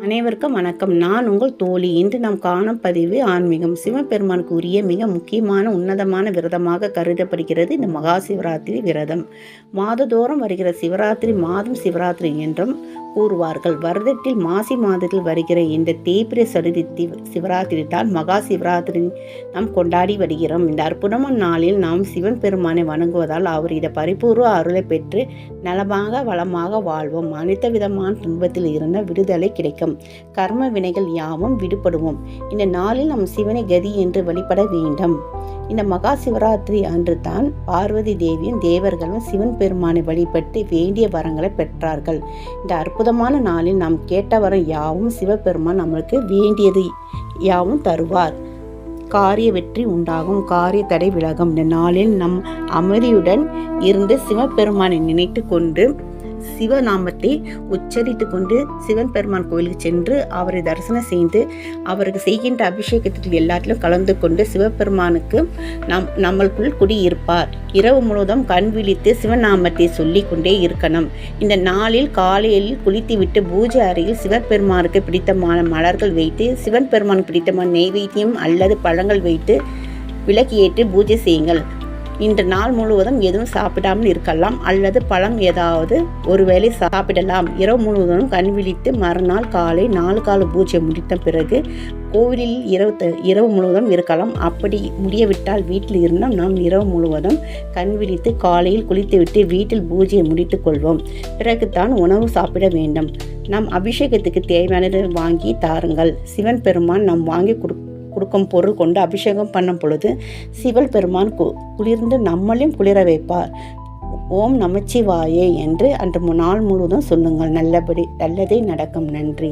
அனைவருக்கும் வணக்கம். நான் உங்கள் தோழி. இன்று நாம் காணும் பதிவு ஆன்மீகம். சிவபெருமானுக்கு உரிய மிக முக்கியமான உன்னதமான விரதமாக கருதப்படுகிறது இந்த மகா சிவராத்திரி விரதம். மாதந்தோறும் வருகிற சிவராத்திரி மாதம் சிவராத்திரி என்றும் கூறுவார்கள். வருடத்தில் மாசி மாதத்தில் வருகிற இந்த தேய்பிரை சதுர்த்தி சிவராத்திரி தான் மகா சிவராத்திரி நாம் கொண்டாடி வருகிறோம். இந்த அற்புதமான நாளில் நாம் சிவன் பெருமானை வணங்குவதால் அவர் இதை பரிபூர்வ அருளை பெற்று நலமாக வளமாக வாழ்வோம். அனைத்து விதமான துன்பத்தில் இருந்த விடுதலை கிடைக்கும். கர்ம வினைகள் யாவும் விடுபடுவோம். இந்த நாளில் நம் சிவனை கதி என்று வழிபட வேண்டும். இந்த மகா சிவராத்திரி அன்று தான் பார்வதி தேவியும் தேவர்களும் சிவன் பெருமானை வழிபட்டு வேண்டிய வரங்களை பெற்றார்கள். இந்த அற்புதமான நாளில் நாம் கேட்ட வரம் யாவும் சிவபெருமான் நம்மளுக்கு வேண்டியது யாவும் தருவார். காரிய வெற்றி உண்டாகும், காரிய தடை விலகும். இந்த நாளில் நம் அமைதியுடன் இருந்து சிவபெருமானை நினைத்து கொண்டு சிவநாமத்தை உச்சரித்து கொண்டு சிவன் பெருமான் கோயிலுக்கு சென்று அவரை தரிசனம் செய்து அவருக்கு செய்கின்ற அபிஷேகத்தில் எல்லாத்திலும் கலந்து கொண்டு சிவபெருமானுக்கு நம்மளுக்குள் குடியிருப்பார். இரவு முழுவதும் கண் விழித்து சிவநாமத்தை சொல்லி கொண்டே இருக்கணும். இந்த நாளில் காலையில் குளித்துவிட்டு பூஜை அறையில் சிவபெருமானுக்கு பிடித்தமான மலர்கள் வைத்து சிவன் பெருமானுக்கு பிடித்தமான நெய்வேத்தியம் அல்லது பழங்கள் வைத்து விளக்கு ஏற்றி பூஜை செய்யுங்கள். இன்று நாள் முழுவதும் எதுவும் சாப்பிடாமல் இருக்கலாம் அல்லது பழம் ஏதாவது ஒருவேளை சாப்பிடலாம். இரவு முழுவதும் கண் விழித்து மறுநாள் காலை 4 கால பூஜை முடித்த பிறகு கோவிலில் இரவு முழுவதும் இருக்கலாம். அப்படி முடியவிட்டால் வீட்டில் இருந்தால் நாம் இரவு முழுவதும் கண் விழித்து காலையில் குளித்துவிட்டு வீட்டில் பூஜையை முடித்து கொள்வோம். பிறகு தான் உணவு சாப்பிட வேண்டும். நம் அபிஷேகத்துக்கு தேவையானதை வாங்கி தாருங்கள். சிவன் பெருமான் நாம் வாங்கி கொடுக்கும் பொருள் கொண்டு அபிஷேகம் பண்ணும் பொழுது சிவன் பெருமான் குளிர்ந்து நம்மளையும் குளிர வைப்பார். ஓம் நமச்சிவாயே என்று அன்று நாள் முழுவதும் சொல்லுங்கள். நல்லதே நடக்கும். நன்றி.